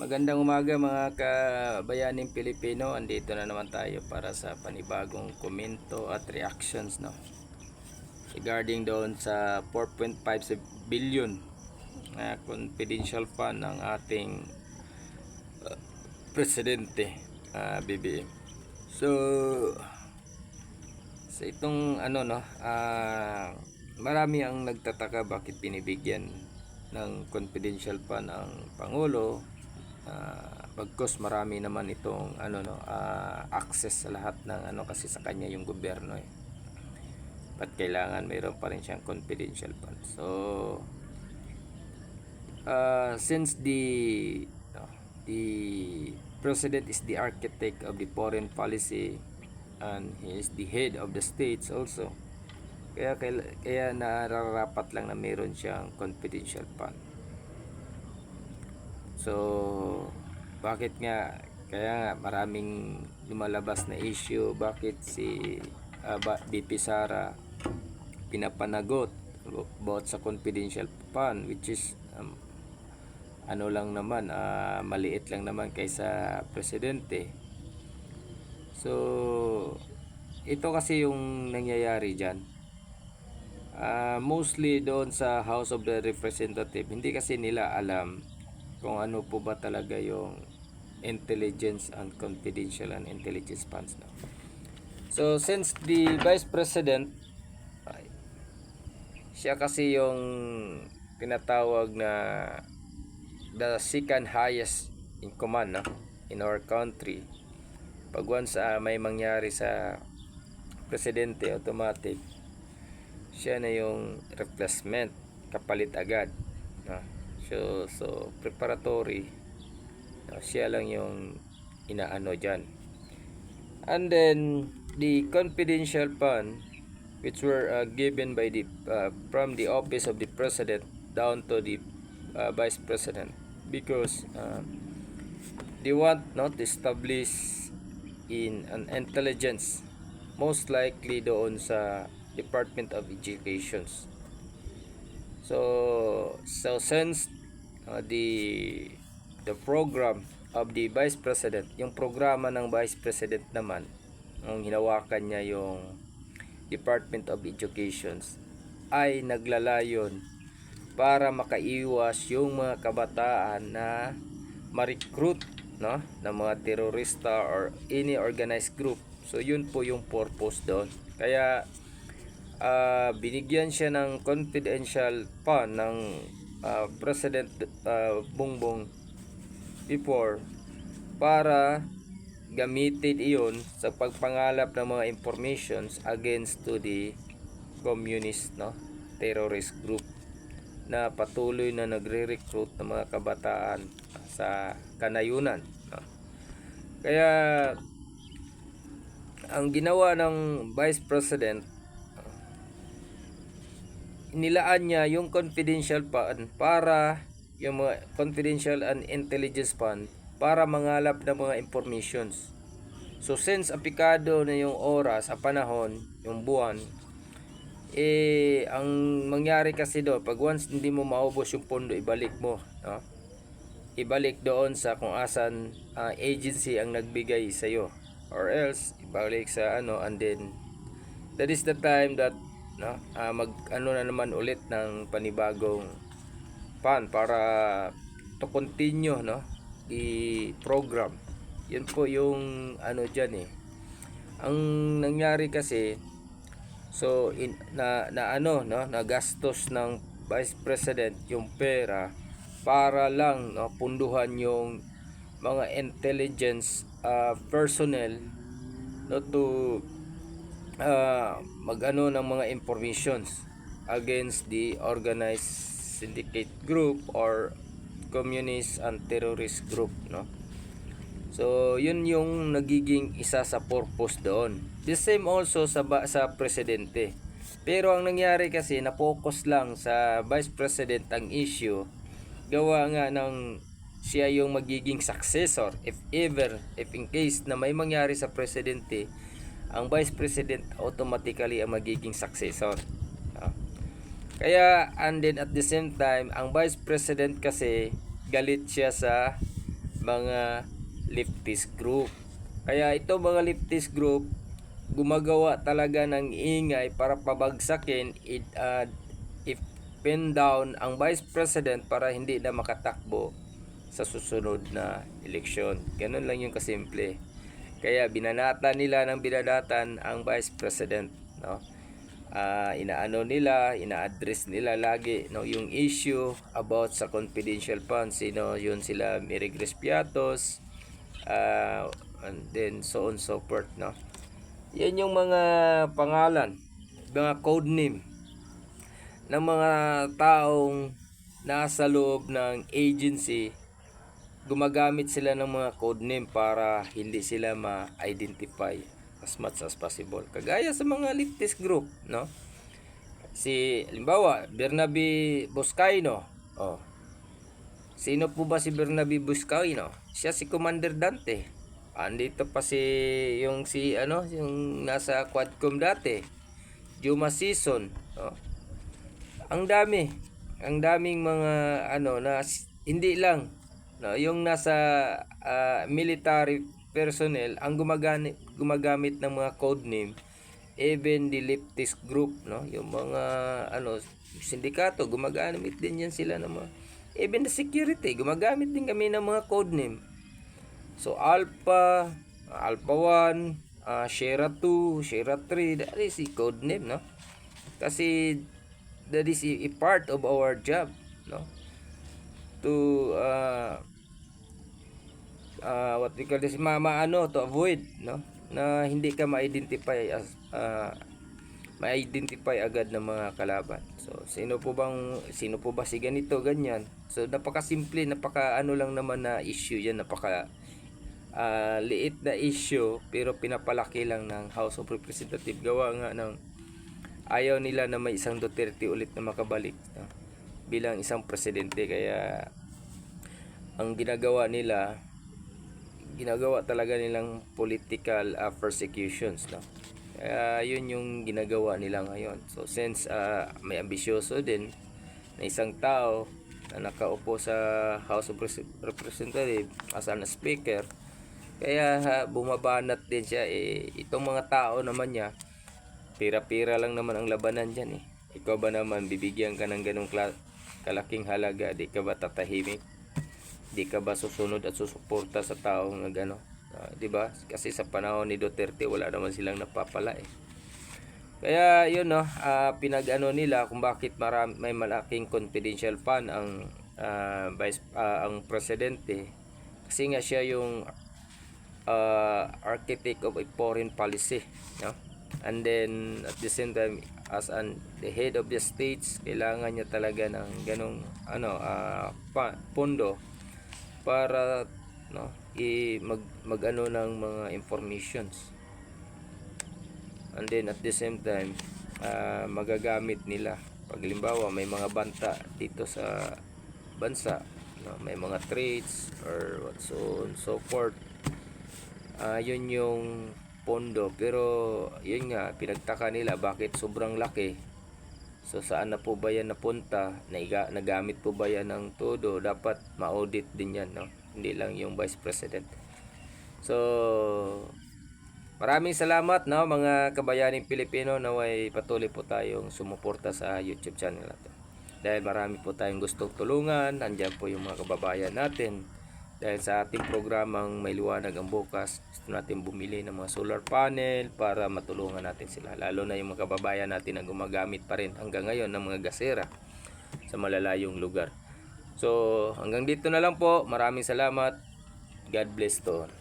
Magandang umaga mga kabayaning Pilipino. Andito na naman tayo para sa panibagong komento at reactions, no? Regarding doon sa 4.5 billion na confidential fund ng ating presidente, BBM. So sa itong marami ang nagtataka bakit binibigyan ng confidential fund ang Pangulo. Bagkus marami naman itong access sa lahat ng kasi sa kanya yung gobyerno eh. Ba't kailangan mayroon pa rin siyang confidential fund? So since the president is the architect of the foreign policy and he is the head of the states also, kaya nararapat lang na mayroon siyang confidential fund. So bakit nga kaya nga maraming lumalabas na issue, bakit si BP Sara pinapanagot about sa confidential fund, which is maliit lang naman kaysa presidente. So ito kasi yung nangyayari dyan. Mostly doon sa House of the Representative, hindi kasi nila alam kung ano po ba talaga yung intelligence and confidential and intelligence funds, no? So since the Vice President, siya kasi yung tinatawag na the second highest in command, no, in our country. Pag once may mangyari sa presidente, automatic siya na yung replacement, kapalit agad, no? So preparatory, no, siya lang yung inaano dyan. And then the confidential fund which were given by the from the office of the president down to the vice president, because they want not establish in an intelligence, most likely doon sa Department of Education. So since the program of the vice president, yung programa ng vice president naman, ang hinawakan niya yung Department of Education, ay naglalayon para makaiwas yung mga kabataan na ma-recruit, no, ng mga terorista or any organized group. So yun po yung purpose doon. Kaya binigyan siya ng confidential fund ng President Bongbong before, para gamitin iyon sa pagpangalap ng mga informations against to the communist, no, terrorist group na patuloy na nagre-recruit ng mga kabataan sa kanayunan, no? Kaya ang ginawa ng Vice President, nilaan niya yung confidential fund, para yung mga confidential and intelligence fund, para mangalap ng mga informations. So since aplikado na yung oras, sa panahon, yung buwan, ang mangyari kasi doon, pag once hindi mo maubos yung pondo, ibalik mo, no? Ibalik doon sa kung asan agency ang nagbigay sa iyo, or else ibalik sa and then that is the time that, no, na naman ulit ng panibagong fund para to continue, no, i-program. Yun po yung dyan eh. Ang nangyari kasi, so nagastos ng Vice President yung pera para lang, no, punduhan yung mga intelligence personnel, no, to ng mga informations against the organized syndicate group or communist and terrorist group, no? So yun yung nagiging isa sa purpose doon. The same also sa presidente. Pero ang nangyari kasi, na-focus lang sa Vice President ang issue, gawa nga ng siya yung magiging successor if in case na may mangyari sa presidente, ang Vice President automatically ang magiging successor. Kaya, and then at the same time, ang Vice President kasi galit siya sa mga leftist group. Kaya ito mga leftist group gumagawa talaga ng ingay para pabagsakin if pin down ang Vice President para hindi na makatakbo sa susunod na eleksyon. Ganun lang yung kasimple. Kaya binanatan nila ng binanatan ang Vice President, no? Inaano nila, ina-address nila lagi, no, yung issue about sa confidential funds, yun sila Mary Grace Piatos, and then so on so forth, no. Yan yung mga pangalan, mga code name ng mga taong nasa loob ng agency. Gumagamit sila ng mga code name para hindi sila ma-identify as much as possible. Kagaya sa mga leftist group, no? Si, halimbawa, Bernabe Boscaino. Oh. Sino po ba si Bernabe Boscaino? Siya si Commander Dante. Andito pa yung nasa Quadcom dati. Juma Season. Oh. Ang daming mga na hindi lang, no, yung nasa military personnel ang gumagamit ng mga code name, even the leftist group, no, yung mga sindikato gumagamit din yan sila ng mga, even the security gumagamit din kami ng mga code name. So Alpha 1, Sierra 2, Sierra 3, that is a code name, no, kasi that is a part of our job, no, to what we call this, to avoid, no, na hindi ka ma-identify as ma-identify agad ng mga kalaban. So sino po ba si ganito ganyan. So napakasimple, lang naman na issue yan, liit na issue pero pinapalaki lang ng House of Representatives. Gawa nga ng ayaw nila na may isang Duterte ulit na makabalik, no, bilang isang presidente. Kaya ang ginagawa talaga nilang political persecutions, no. Kaya yun yung ginagawa nila ngayon. So since may ambisyoso din na isang tao na nakaupo sa House of Representatives as an speaker, kaya bumabanat din siya. Itong mga tao naman niya, pira-pira lang naman ang labanan dyan. Ikaw ba naman, bibigyan ka ng ganong kalaking halaga, di ka ba tatahimik? Di ka ba susunod at susuporta sa taong di ba? Kasi sa panahon ni Duterte wala naman silang napapala. Kaya yun, no, nila kung bakit may malaking confidential fund ang ang presidente, kasi nga siya yung architect of a foreign policy, no? And then at the same time, as the head of the states, kailangan niya talaga ng ganong pondo para, no, ng mga informations. And then at the same time, magagamit nila pag halimbawa may mga banta dito sa bansa, no, may mga trades or so on so forth. Yun yung pondo. Pero yun nga, pinagtaka nila bakit sobrang laki. So saan na po ba yan napunta? Nagamit po ba yan ng todo? Dapat ma-audit din yan, no? Hindi lang yung Vice President. So maraming salamat, no, mga kabayaning Pilipino, na way patuloy po tayong sumuporta sa YouTube channel natin. Dahil marami po tayong gustong tulungan, nandiyan po yung mga kababayan natin. Dahil sa ating programang May Liwanag ang Bukas, gusto natin bumili ng mga solar panel para matulungan natin sila. Lalo na yung mga kababayan natin na gumagamit pa rin hanggang ngayon ng mga gasera sa malalayong lugar. So hanggang dito na lang po. Maraming salamat. God bless to all.